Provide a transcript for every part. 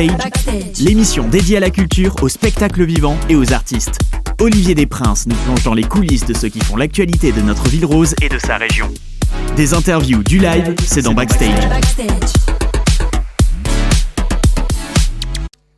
Backstage, l'émission dédiée à la culture, au spectacle vivant et aux artistes. Olivier Desprinces nous plonge dans les coulisses de ceux qui font l'actualité de notre ville rose et de sa région. Des interviews, du live, c'est dans Backstage.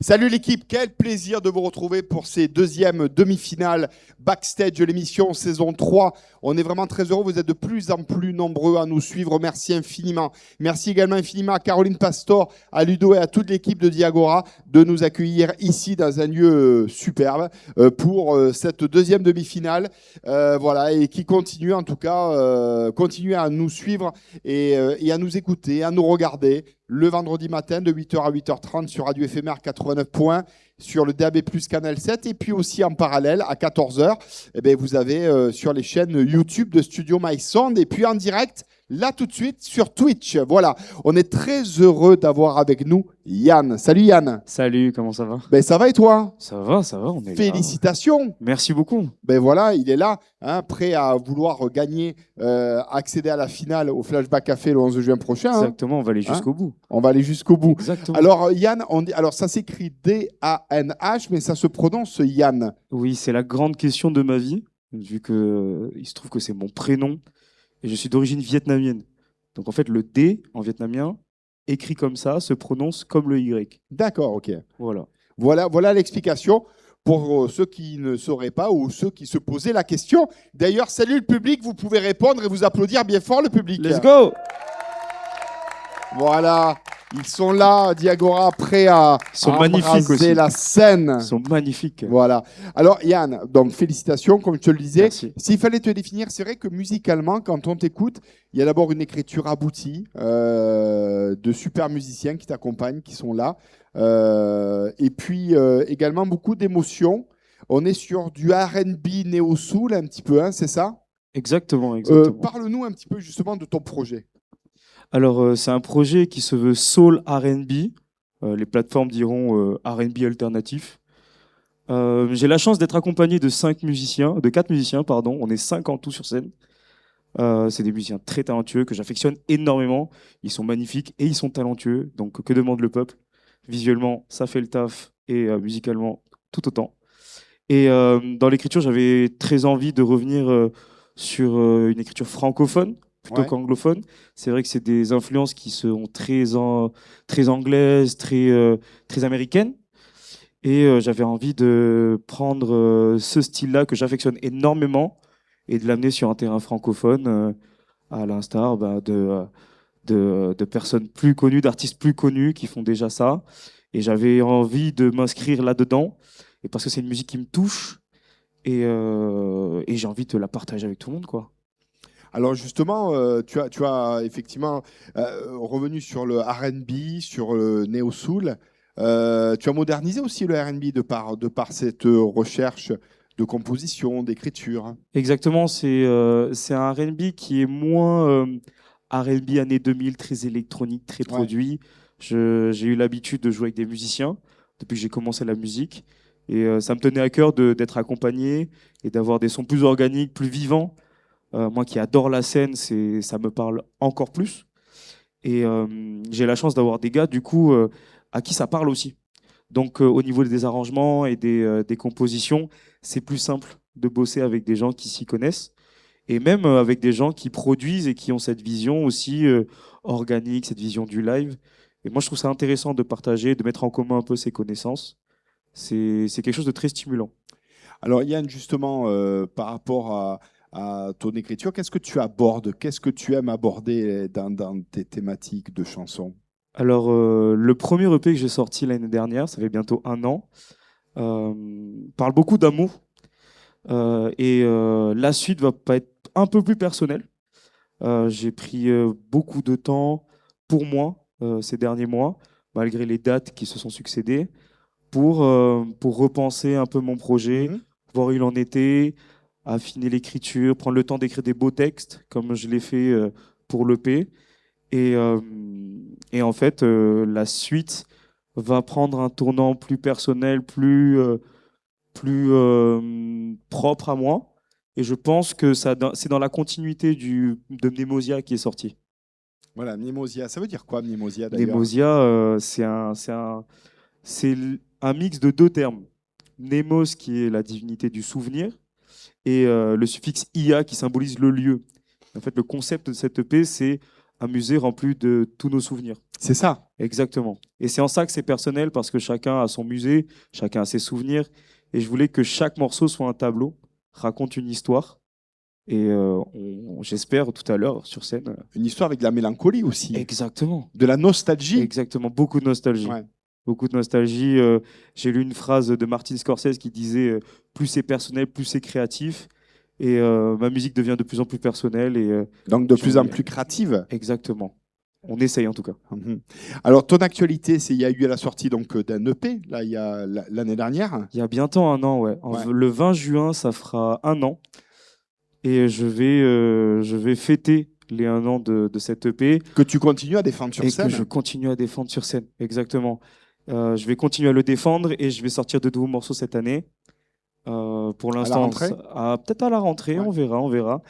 Salut l'équipe, quel plaisir de vous retrouver pour ces deuxièmes demi-finales Backstage de l'émission saison 3. On est vraiment très heureux, vous êtes de plus en plus nombreux à nous suivre, merci infiniment. Merci également infiniment à Caroline Pastor, à Ludo et à toute l'équipe de Diagora de nous accueillir ici dans un lieu superbe pour cette deuxième demi-finale. Voilà, et qui continue en tout cas, continue à nous suivre et à nous écouter, à nous regarder. Le vendredi matin de 8h à 8h30 sur Radio Éphémère 89 points, sur le DAB+, Canal 7, et puis aussi en parallèle à 14h, eh bien, vous avez sur les chaînes YouTube de Studio My Sound, et puis en direct, là tout de suite, sur Twitch. Voilà, on est très heureux d'avoir avec nous Yann. Salut Yann. Salut, comment ça va? Ben, ça va et toi? Ça va, on est Félicitations. là. Merci beaucoup. Ben voilà, il est là, hein, prêt à vouloir gagner, accéder à la finale au Flashback Café le 11 juin prochain. Exactement, on va aller jusqu'au bout. On va aller jusqu'au bout. Exactement. Alors Yann, alors ça s'écrit D-A-N-H, mais ça se prononce Yann. Oui, c'est la grande question de ma vie, vu que il se trouve que c'est mon prénom et je suis d'origine vietnamienne. Donc en fait, le D en vietnamien, écrit comme ça, se prononce comme le Y. D'accord, ok. Voilà. Voilà l'explication pour ceux qui ne sauraient pas ou ceux qui se posaient la question. D'ailleurs, salut le public, vous pouvez répondre et vous applaudir bien fort le public. Let's go! Voilà, ils sont là, Diagora, prêts à embraser la scène. Ils sont magnifiques. Voilà. Alors Yann, donc félicitations, comme je te le disais. Merci. S'il fallait te définir, c'est vrai que musicalement, quand on t'écoute, il y a d'abord une écriture aboutie, de super musiciens qui t'accompagnent, qui sont là. Et puis également beaucoup d'émotions. On est sur du R&B néo-soul un petit peu, hein, c'est ça? Exactement. Parle-nous un petit peu justement de ton projet. Alors, c'est un projet qui se veut soul R&B. Les plateformes diront R&B alternatif. J'ai la chance d'être accompagné de 4 musiciens, pardon. On est 5 en tout sur scène. C'est des musiciens très talentueux que j'affectionne énormément. Ils sont magnifiques et ils sont talentueux. Donc, que demande le peuple? Visuellement, ça fait le taf et musicalement, tout autant. Et dans l'écriture, j'avais très envie de revenir sur une écriture francophone plutôt qu'anglophone. C'est vrai que c'est des influences qui sont très anglaises, très américaines. Et j'avais envie de prendre ce style-là que j'affectionne énormément et de l'amener sur un terrain francophone, à l'instar de personnes plus connues, d'artistes plus connus qui font déjà ça. Et j'avais envie de m'inscrire là-dedans, et parce que c'est une musique qui me touche, et j'ai envie de la partager avec tout le monde, quoi. Alors justement, tu as effectivement revenu sur le R&B, sur le néo-soul. Tu as modernisé aussi le R&B de par cette recherche de composition, d'écriture. Exactement, c'est un R&B qui est moins R&B années 2000, très électronique, très produit. J'ai eu l'habitude de jouer avec des musiciens depuis que j'ai commencé la musique. Et ça me tenait à cœur d'être accompagné et d'avoir des sons plus organiques, plus vivants. Moi qui adore la scène, ça me parle encore plus. Et j'ai la chance d'avoir des gars, du coup, à qui ça parle aussi. Donc, au niveau des arrangements et des compositions, c'est plus simple de bosser avec des gens qui s'y connaissent. Et même avec des gens qui produisent et qui ont cette vision aussi organique, cette vision du live. Et moi, je trouve ça intéressant de partager, de mettre en commun un peu ces connaissances. C'est quelque chose de très stimulant. Alors, Yann, justement, par rapport à ton écriture, qu'est-ce que tu abordes? Qu'est-ce que tu aimes aborder dans tes thématiques de chansons? Alors, le premier EP que j'ai sorti l'année dernière, ça fait bientôt 1 an, parle beaucoup d'amour. Et la suite va pas être un peu plus personnelle. J'ai pris beaucoup de temps pour moi ces derniers mois, malgré les dates qui se sont succédées, pour repenser un peu mon projet, voir où il en était, affiner l'écriture, prendre le temps d'écrire des beaux textes, comme je l'ai fait pour l'EP. Et en fait, la suite va prendre un tournant plus personnel, plus propre à moi. Et je pense que c'est dans la continuité de Mnemosia qui est sorti. Voilà, Mnemosia. Ça veut dire quoi, Mnemosia, d'ailleurs? Mnemosia, c'est c'est un mix de 2 termes. Nemos, qui est la divinité du souvenir, et le suffixe ia, qui symbolise le lieu. En fait, le concept de cette EP, c'est un musée rempli de tous nos souvenirs. C'est ça. Exactement. Et c'est en ça que c'est personnel, parce que chacun a son musée, chacun a ses souvenirs. Et je voulais que chaque morceau soit un tableau, raconte une histoire. Et j'espère tout à l'heure sur scène. Une histoire avec de la mélancolie aussi. Exactement. De la nostalgie. Exactement. Beaucoup de nostalgie. Ouais. Beaucoup de nostalgie. J'ai lu une phrase de Martin Scorsese qui disait plus c'est personnel, plus c'est créatif. Et ma musique devient de plus en plus personnelle. Et, Donc de plus en plus créative. Exactement. On essaye en tout cas. Alors ton actualité, il y a eu la sortie donc d'un EP là, il y a l'année dernière. Il y a bientôt 1 an, ouais. Le 20 juin, ça fera 1 an. Et je vais fêter les 1 an de cette EP. Que tu continues à défendre sur scène. Et que je continue à défendre sur scène, exactement. Je vais continuer à le défendre et je vais sortir de nouveaux morceaux cette année. Pour l'instant, peut-être à la rentrée, ouais. On verra.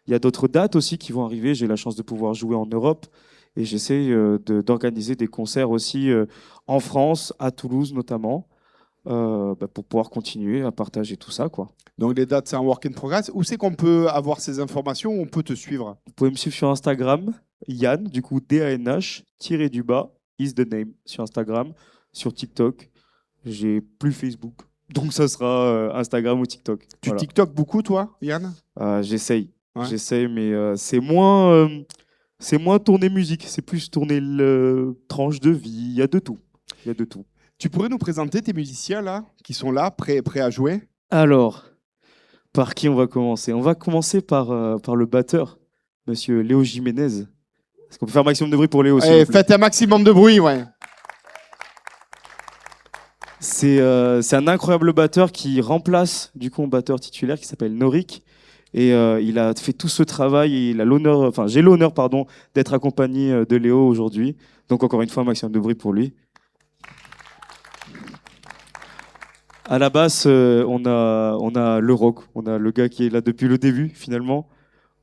Il y a d'autres dates aussi qui vont arriver. J'ai la chance de pouvoir jouer en Europe et j'essaie d'organiser des concerts aussi en France, à Toulouse notamment, pour pouvoir continuer à partager tout ça, quoi. Donc les dates, c'est un work in progress. Où c'est qu'on peut avoir ces informations, où on peut te suivre? Vous pouvez me suivre sur Instagram, Yann, du coup DANH, _, is the name, sur Instagram, sur TikTok. J'ai plus Facebook, donc ça sera Instagram ou TikTok. Tu TikTok beaucoup, toi, Yann? J'essaye, mais c'est moins tourner musique, c'est plus tourner tranche de vie, il y a de tout. Tu pourrais nous présenter tes musiciens là, qui sont là, prêts à jouer? Alors, par qui on va commencer? On va commencer par le batteur, monsieur Léo Jiménez. Est-ce qu'on peut faire un maximum de bruit pour Léo? Faites un maximum de bruit, ouais. C'est un incroyable batteur qui remplace du coup un batteur titulaire qui s'appelle Norik. Et il a fait tout ce travail et j'ai l'honneur d'être accompagné de Léo aujourd'hui. Donc encore une fois, un maximum de bruit pour lui. À la basse, on a le rock, on a le gars qui est là depuis le début finalement.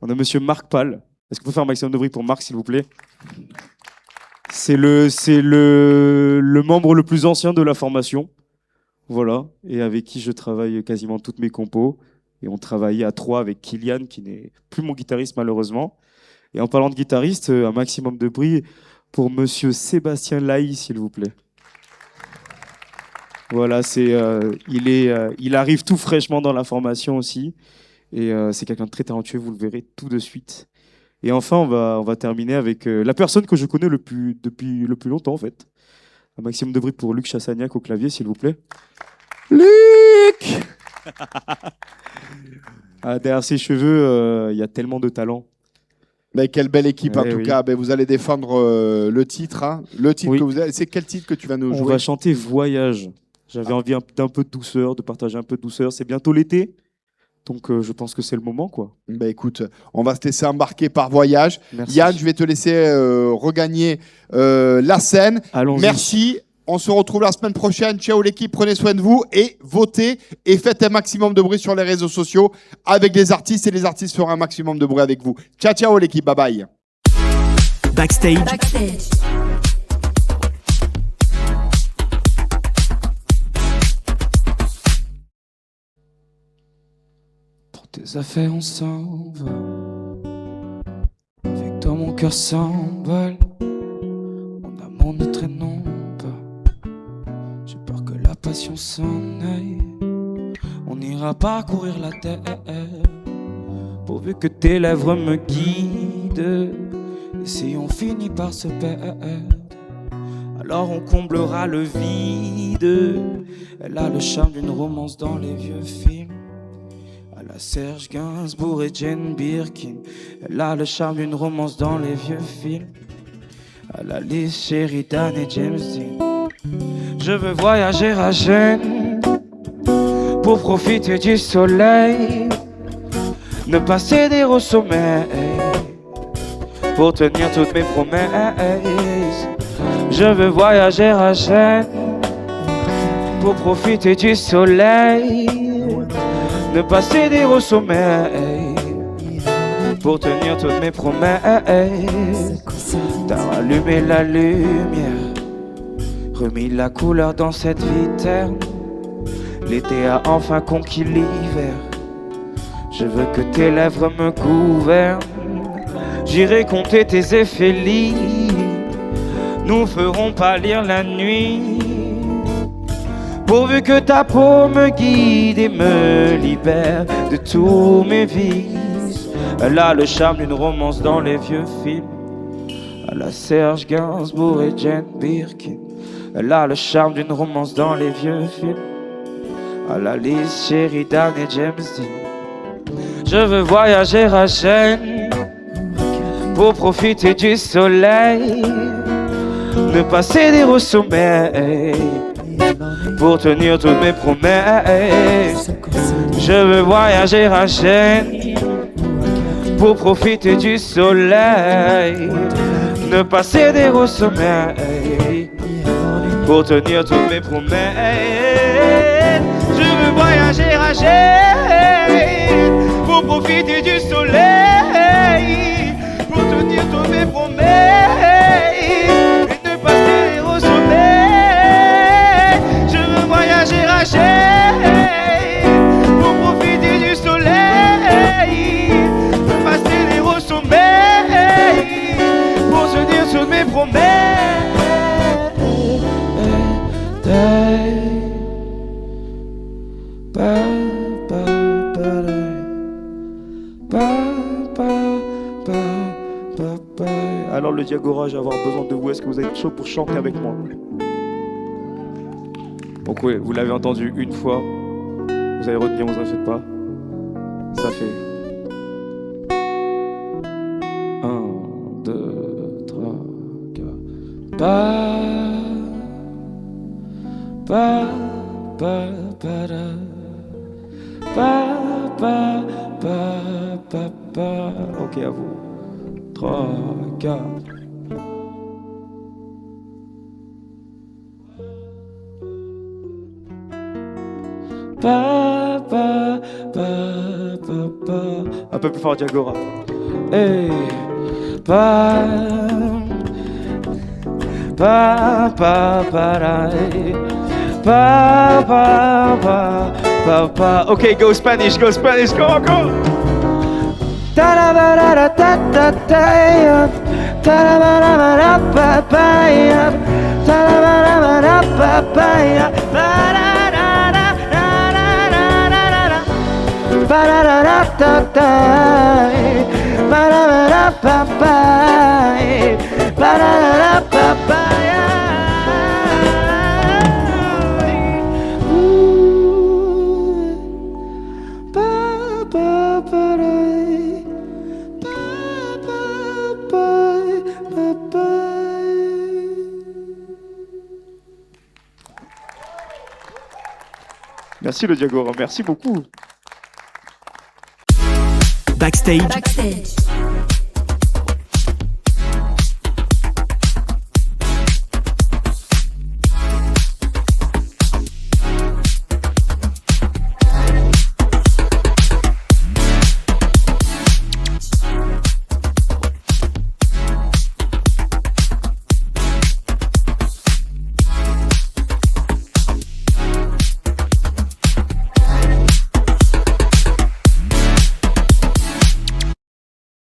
On a monsieur Marc Pal. Est-ce qu'on peut faire un maximum de bruit pour Marc, s'il vous plaît? C'est le membre le plus ancien de la formation, voilà, et avec qui je travaille quasiment toutes mes compos. Et on travaillait à 3 avec Kylian, qui n'est plus mon guitariste malheureusement. Et en parlant de guitariste, un maximum de bruit pour monsieur Sébastien Laï, s'il vous plaît. Voilà, il arrive tout fraîchement dans la formation aussi. Et c'est quelqu'un de très talentueux, vous le verrez tout de suite. Et enfin, on va terminer avec la personne que je connais depuis le plus longtemps, en fait. Un maximum de bruit pour Luc Chassagnac au clavier, s'il vous plaît. Luc! Derrière ses cheveux, il y a tellement de talent. Mais quelle belle équipe, en tout cas. Vous allez défendre le titre. Hein. Le titre que vous avez. C'est quel titre que tu vas nous jouer? On va chanter Voyage. J'avais envie d'un peu de douceur, de partager un peu de douceur. C'est bientôt l'été. Donc, je pense que c'est le moment, quoi. Écoute, on va se laisser embarquer par Voyage. Merci. Yann, je vais te laisser regagner la scène. Allons-y. Merci. On se retrouve la semaine prochaine. Ciao l'équipe, prenez soin de vous et votez et faites un maximum de bruit sur les réseaux sociaux avec les artistes et les artistes feront un maximum de bruit avec vous. Ciao, ciao l'équipe, bye bye. Backstage. Tes affaires, on s'en va. Avec toi, mon cœur s'emballe. Mon amour ne traînons pas. J'ai peur que la passion s'en aille. On ira parcourir la terre pourvu que tes lèvres me guident. Et si on finit par se perdre, alors on comblera le vide. Elle a le charme d'une romance dans les vieux films. La Serge Gainsbourg et Jane Birkin. Elle a le charme d'une romance dans les vieux films. À la Liz Sheridan et James Dean. Je veux voyager à Gênes pour profiter du soleil, ne pas céder au sommeil pour tenir toutes mes promesses. Je veux voyager à Gênes pour profiter du soleil, ne pas céder au sommeil pour tenir toutes mes promesses. T'as allumé la lumière, remis la couleur dans cette vie terne. L'été a enfin conquis l'hiver. Je veux que tes lèvres me gouvernent. J'irai compter tes effets lits. Nous ferons pâlir la nuit. Pourvu que ta peau me guide et me libère de tous mes vices. Elle a le charme d'une romance dans les vieux films, à la Serge Gainsbourg et Jane Birkin. Elle a le charme d'une romance dans les vieux films, à la Liz Sheridan et James Dean. Je veux voyager à Gênes pour profiter du soleil, ne pas céder au sommeil, pour tenir toutes mes promesses. Je veux voyager à Gênes pour profiter du soleil, ne pas céder au sommeil, pour tenir toutes mes promesses. Je veux voyager à Gênes pour profiter du soleil, pour tenir toutes mes promesses et ne pas céder au sommeil. Je veux voyager à Gênes pour profiter du soleil, ne pas céder au sommeil, pour tenir toutes mes promesses. Alors le Diagora, je vais avoir besoin de vous. Est-ce que vous êtes chaud pour chanter avec moi? Donc oui, vous l'avez entendu une fois. Vous allez retenir, vous en faites pas. Ça fait 1, 2, 3, 4. Ok, à vous. 3, 4. Un peu plus fort, Diagora. Hey, pa, pa, pa, pa, pa, pa, pa, pa. Okay, go Spanish, go, go. Ta da da da da da da, ta da da da da pa pa ya, ta da da da da pa pa ya, pa da da da da da da da, pa da da da da da, pa da da da pa pa, pa da da da pa pa ya. Merci le Diagora, merci beaucoup. Backstage. Backstage.